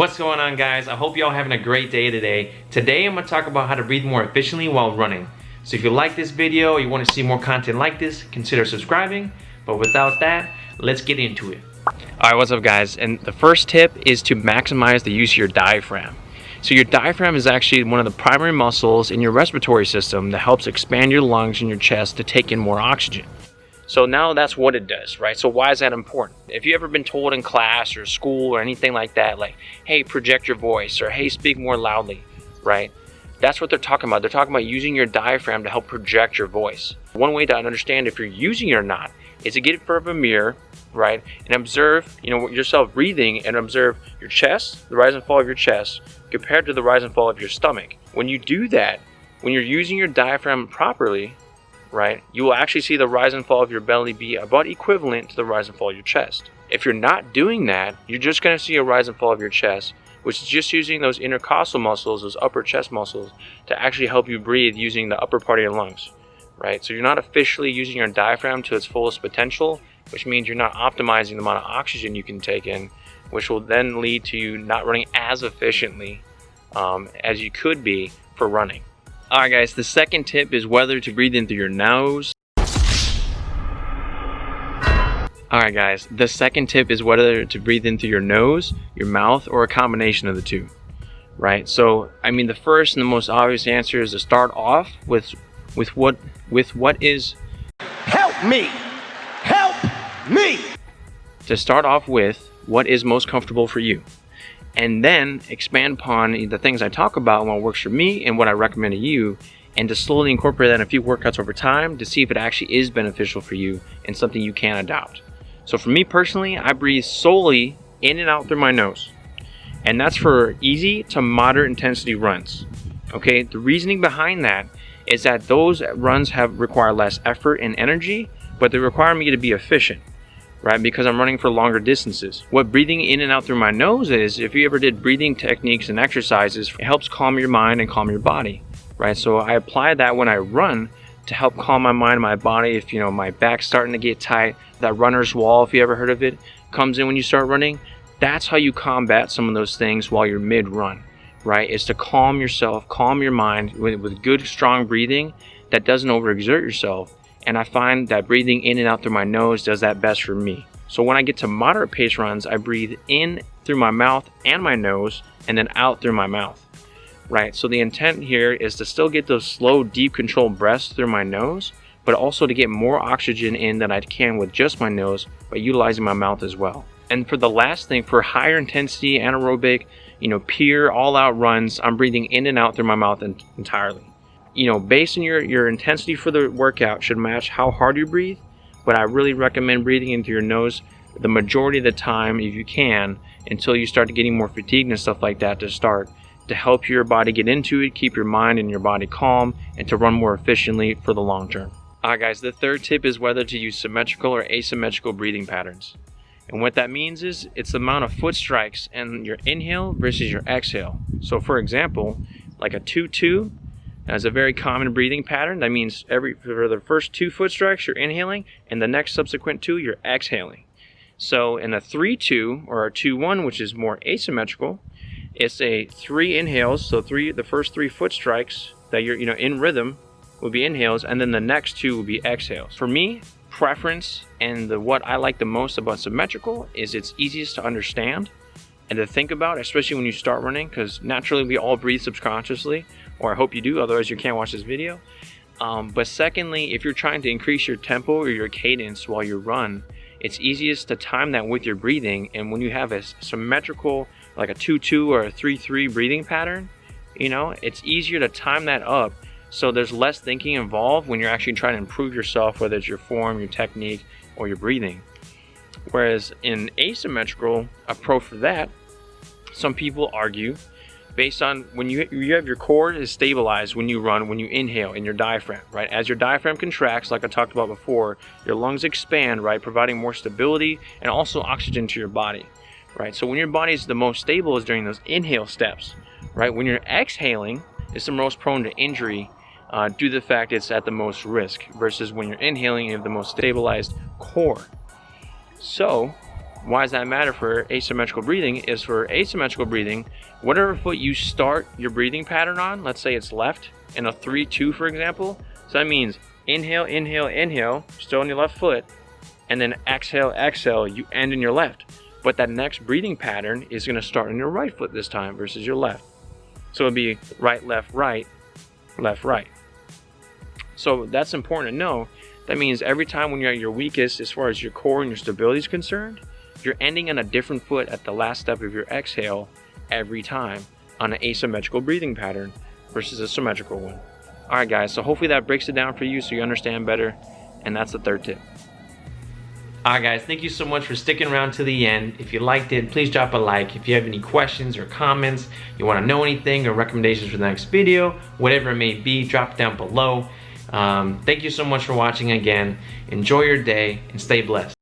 What's going on, guys? I hope y'all having a great day today. Today I'm going to talk about how to breathe more efficiently while running. So if you like this video or you want to see more content like this, consider subscribing. But without that, let's get into it. Alright, what's up, guys? And the first tip is to maximize the use of your diaphragm. So your diaphragm is actually one of the primary muscles in your respiratory system that helps expand your lungs and your chest to take in more oxygen. So now that's what it does, right? So why is that important? If you ever been told in class or school or anything like that, like, hey, project your voice, or hey, speak more loudly, right? That's what they're talking about. They're talking about using your diaphragm to help project your voice. One way to understand if you're using it or not is to get in front of a mirror, right? And observe, yourself breathing, and observe your chest, the rise and fall of your chest, compared to the rise and fall of your stomach. When you do that, when you're using your diaphragm properly, right, you will actually see the rise and fall of your belly be about equivalent to the rise and fall of your chest. If you're not doing that, you're just going to see a rise and fall of your chest, which is just using those intercostal muscles, those upper chest muscles, to actually help you breathe using the upper part of your lungs, right? So you're not officially using your diaphragm to its fullest potential, which means you're not optimizing the amount of oxygen you can take in, which will then lead to you not running as efficiently as you could be for running. Alright, guys, the second tip is whether to breathe in through your nose. Alright, guys, the second tip is whether to breathe in through your nose, your mouth, or a combination of the two, right? So, the first and the most obvious answer is to start off with what is... Help me! Help me! To start off with what is most comfortable for you. And then expand upon the things I talk about and what works for me and what I recommend to you, and to slowly incorporate that in a few workouts over time to see if it actually is beneficial for you and something you can adopt. So for me personally, I breathe solely in and out through my nose, and that's for easy to moderate intensity runs. Okay, the reasoning behind that is that those runs require less effort and energy, but they require me to be efficient, right? Because I'm running for longer distances. What breathing in and out through my nose is, if you ever did breathing techniques and exercises, it helps calm your mind and calm your body, right? So I apply that when I run to help calm my mind and my body. If my back's starting to get tight, that runner's wall, if you ever heard of it, comes in when you start running. That's how you combat some of those things while you're mid-run, right? Is to calm yourself, calm your mind with good, strong breathing that doesn't overexert yourself. And I find that breathing in and out through my nose does that best for me. So when I get to moderate pace runs, I breathe in through my mouth and my nose, and then out through my mouth, right? So the intent here is to still get those slow, deep, controlled breaths through my nose, but also to get more oxygen in than I can with just my nose by utilizing my mouth as well. And for the last thing, for higher intensity, anaerobic, pure, all-out runs, I'm breathing in and out through my mouth entirely. Based on your intensity for the workout should match how hard you breathe, but I really recommend breathing into your nose the majority of the time if you can, until you start getting more fatigued and stuff like that, to help your body get into it, keep your mind and your body calm, and to run more efficiently for the long term. Alright, guys, the third tip is whether to use symmetrical or asymmetrical breathing patterns. And what that means is it's the amount of foot strikes and your inhale versus your exhale. So for example, like a 2-2, as a very common breathing pattern. That means for the first 2 foot strikes, you're inhaling, and the next subsequent 2, you're exhaling. So in a 3-2 or a 2-1, which is more asymmetrical, it's a 3 inhales. So the first 3 foot strikes that you're in rhythm will be inhales, and then the next 2 will be exhales. For me, preference and what I like the most about symmetrical is it's easiest to understand and to think about, especially when you start running, because naturally we all breathe subconsciously, or I hope you do, otherwise you can't watch this video. But secondly, if you're trying to increase your tempo or your cadence while you run, it's easiest to time that with your breathing. And when you have a symmetrical, like a 2-2 or a 3-3 breathing pattern, it's easier to time that up, so there's less thinking involved when you're actually trying to improve yourself, whether it's your form, your technique, or your breathing. Whereas in asymmetrical, a pro for that, some people argue, based on when you have your core is stabilized when you run, when you inhale in your diaphragm, right? As your diaphragm contracts, like I talked about before, your lungs expand, right? Providing more stability and also oxygen to your body, right? So when your body is the most stable is during those inhale steps, right? When you're exhaling, it's the most prone to injury due to the fact it's at the most risk, versus when you're inhaling, you have the most stabilized core. So why does that matter for asymmetrical breathing? Is for asymmetrical breathing, whatever foot you start your breathing pattern on, let's say it's left in a 3-2 for example, so that means inhale, inhale, inhale, still on your left foot, and then exhale, exhale, you end in your left. But that next breathing pattern is going to start on your right foot this time versus your left. So it'll be right, left, right, left, right. So that's important to know. That means every time when you're at your weakest as far as your core and your stability is concerned, you're ending on a different foot at the last step of your exhale every time on an asymmetrical breathing pattern versus a symmetrical one. Alright guys, so hopefully that breaks it down for you so you understand better, and that's the third tip. Alright guys, thank you so much for sticking around to the end. If you liked it, please drop a like. If you have any questions or comments, you want to know anything or recommendations for the next video, whatever it may be, drop it down below. Thank you so much for watching again. Enjoy your day and stay blessed.